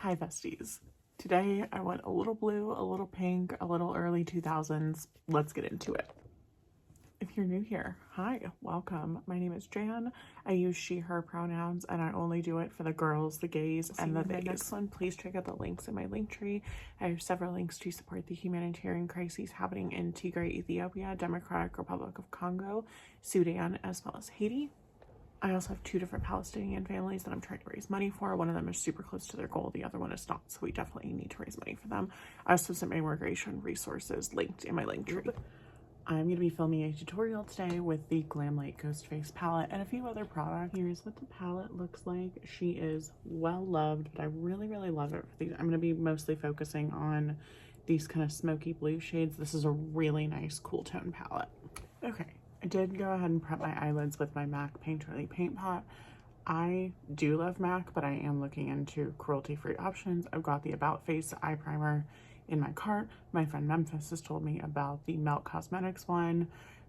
Hi besties. Today I went a little blue, a little pink, a little early 2000s. Let's get into it. If you're new here, hi, welcome. My name is Jan. I use she, her pronouns, and I only do it for the girls, the gays, and the theys. Next one, please check out the links in my link tree. I have several links to support the humanitarian crises happening in Tigray, Ethiopia, Democratic Republic of Congo, Sudan, as well as Haiti. I also have two different Palestinian families that I'm trying to raise money for. One of them is super close to their goal. The other one is not. So we definitely need to raise money for them. I also have some immigration resources linked in my link tree. I'm going to be filming a tutorial today with the Glamlight Ghostface palette and a few other products. Here's what the palette looks like. She is well loved, but I really, really love it for these. I'm going to be mostly focusing on these kind of smoky blue shades. This is a really nice cool tone palette. Okay. I did go ahead and prep my eyelids with my MAC Painterly Paint Pot. I do love MAC, but I am looking into cruelty-free options. I've got the About Face eye primer in my cart. My friend Memphis has told me about the Melt Cosmetics one,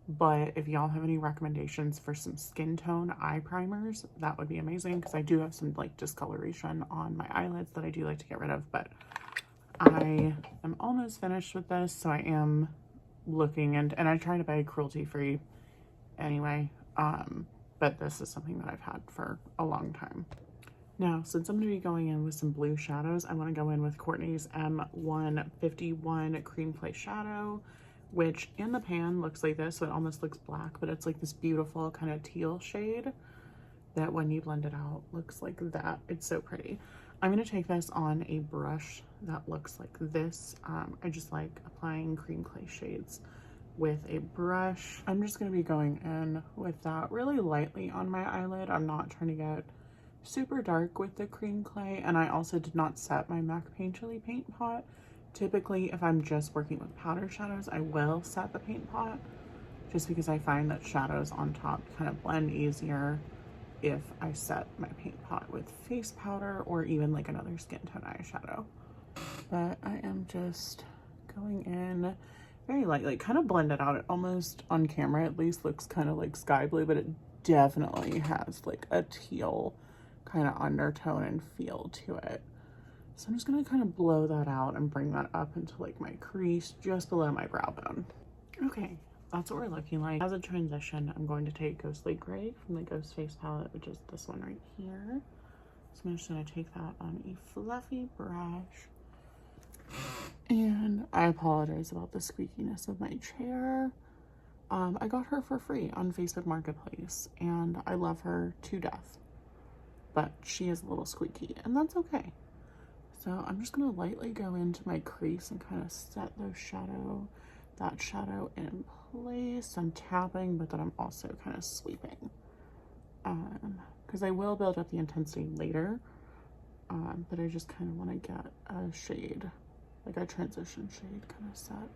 but if y'all have any recommendations for some skin tone eye primers, that would be amazing, because I do have some like discoloration on my eyelids that I do like to get rid of, but I am almost finished with this, so I am looking, and I try to buy cruelty-free anyway, but this is something that I've had for a long time. Now, since I'm going to be going in with some blue shadows, I want to go in with Courtney's M151 Cream Clay Shadow, which in the pan looks like this, so it almost looks black, but it's like this beautiful kind of teal shade that when you blend it out looks like that. It's so pretty. I'm going to take this on a brush that looks like this. I just like applying cream clay shades with a brush. I'm just going to be going in with that really lightly on my eyelid. I'm not trying to get super dark with the cream clay, and I also did not set my MAC Painterly Paint Pot. Typically, if I'm just working with powder shadows, I will set the paint pot, just because I find that shadows on top kind of blend easier if I set my paint pot with face powder or even like another skin tone eyeshadow. But I am just going in very lightly, kind of blend it out. It almost, on camera at least, looks kind of like sky blue, but it definitely has like a teal kind of undertone and feel to it. So I'm just going to kind of blow that out and bring that up into like my crease just below my brow bone. Okay, that's what we're looking like. As a transition, I'm going to take Ghostly Gray from the Ghostface palette, which is this one right here. So I'm just going to take that on a fluffy brush. And I apologize about the squeakiness of my chair. I got her for free on Facebook Marketplace, and I love her to death. But she is a little squeaky, and that's okay. So I'm just going to lightly go into my crease and kind of set that shadow in place. I'm tapping, but then I'm also kind of sweeping. Because I will build up the intensity later, but I just kind of want to get a shade, like a transition shade kind of set.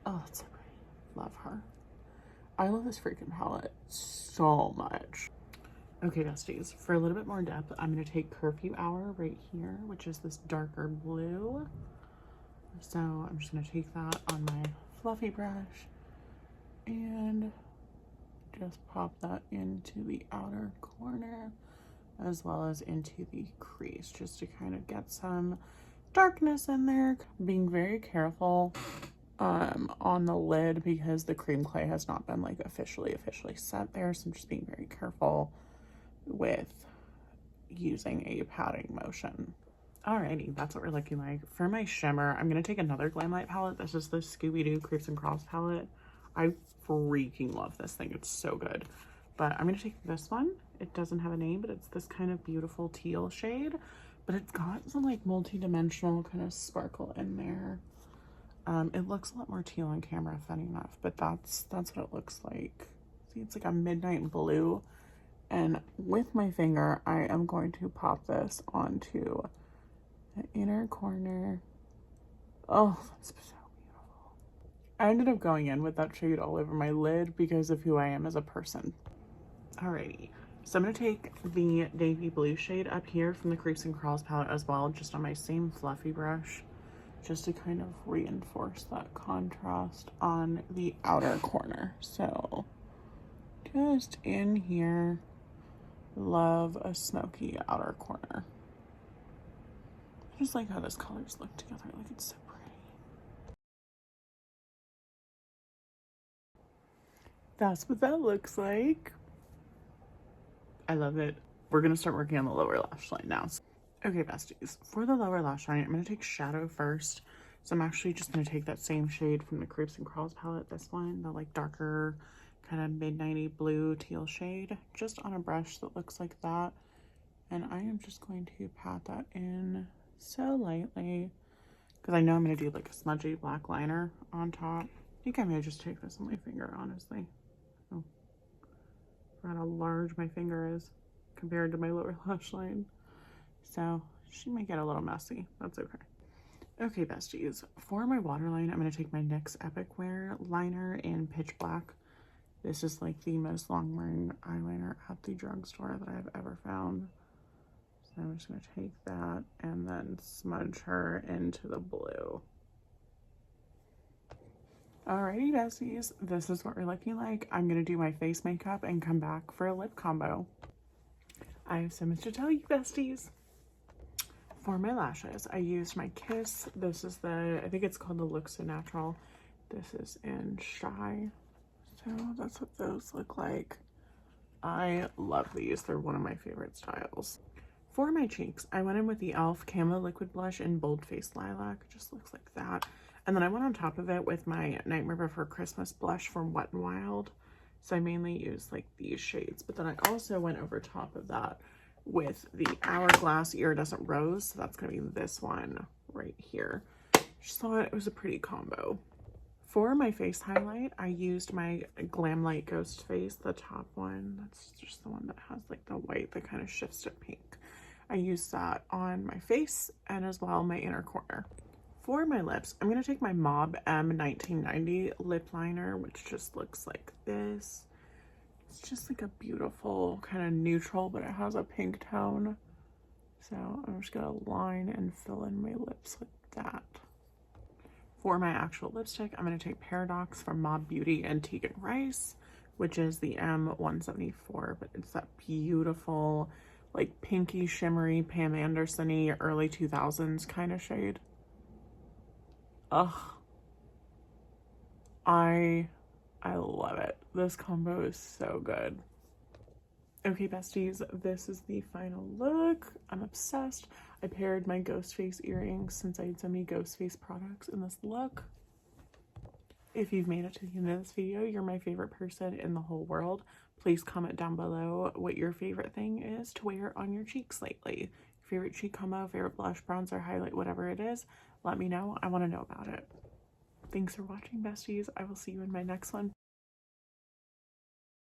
Oh, it's so pretty. Love her. I love this freaking palette so much. Okay, besties, for a little bit more depth, I'm going to take Curfew Hour right here, which is this darker blue. So I'm just going to take that on my fluffy brush and just pop that into the outer corner as well as into the crease, just to kind of get some darkness in there. Being very careful on the lid because the cream clay has not been like officially set there, so I'm just being very careful with using a patting motion. Alrighty, that's what we're looking like. For my shimmer, I'm gonna take another Glamlight palette. This is the Scooby-Doo Creeps and Crawls palette. I freaking love this thing, it's so good. But I'm gonna take this one. It doesn't have a name, but it's this kind of beautiful teal shade, but it's got some like multi-dimensional kind of sparkle in there. It looks a lot more teal on camera, funny enough, but that's what it looks like. See, it's like a midnight blue. And with my finger, I am going to pop this onto the inner corner. Oh, that's so beautiful. I ended up going in with that shade all over my lid because of who I am as a person. Alrighty, so I'm going to take the navy blue shade up here from the Creeps and Crawls palette as well, just on my same fluffy brush, just to kind of reinforce that contrast on the outer corner. So just in here, love a smoky outer corner. Just like how those colors look together, like it's so pretty. That's what that looks like. I love it. We're gonna start working on the lower lash line now. Okay, besties, for the lower lash line, I'm gonna take shadow first. So I'm actually just gonna take that same shade from the Creeps and Crawls palette, this one, the like darker kind of midnighty blue teal shade, just on a brush that looks like that. And I am just going to pat that in so lightly because I know I'm gonna do like a smudgy black liner on top. I think I may just take this on my finger, honestly. Oh, forgot how large my finger is compared to my lower lash line. So she might get a little messy. That's okay. Okay, besties. For my waterline, I'm going to take my NYX Epic Wear liner in Pitch Black. This is like the most long-wearing eyeliner at the drugstore that I've ever found. So I'm just going to take that and then smudge her into the blue. Alrighty, besties. This is what we're looking like. I'm going to do my face makeup and come back for a lip combo. I have so much to tell you, besties. For my lashes, I used my Kiss. This is the, I think it's called the Look So Natural. This is in Shy. So that's what those look like. I love these. They're one of my favorite styles. For my cheeks, I went in with the e.l.f. Camo Liquid Blush in Bold Face Lilac. It just looks like that. And then I went on top of it with my Nightmare Before Christmas blush from Wet n Wild. So I mainly used like these shades. But then I also went over top of that with the Hourglass Iridescent Rose. So that's going to be this one right here. Just thought it was a pretty combo. For my face highlight, I used my Glam Light Ghost Face, the top one. That's just the one that has like the white that kind of shifts to pink. I used that on my face and as well my inner corner. For my lips, I'm going to take my Mob M 1990 lip liner, which just looks like this. It's just like a beautiful kind of neutral, but it has a pink tone. So I'm just gonna line and fill in my lips like that. For my actual lipstick, I'm gonna take Paradox from Mob Beauty and Tegan Rice, which is the M174, but it's that beautiful, like pinky, shimmery, Pam Anderson-y, early 2000s kind of shade. Ugh. I love it. This combo is so good. Okay, besties, this is the final look. I'm obsessed. I paired my Ghostface earrings since I had so many Ghostface products in this look. If you've made it to the end of this video, you're my favorite person in the whole world. Please comment down below what your favorite thing is to wear on your cheeks lately. Favorite cheek combo, favorite blush, bronzer, highlight, whatever it is. Let me know. I want to know about it. Thanks for watching, besties. I will see you in my next one.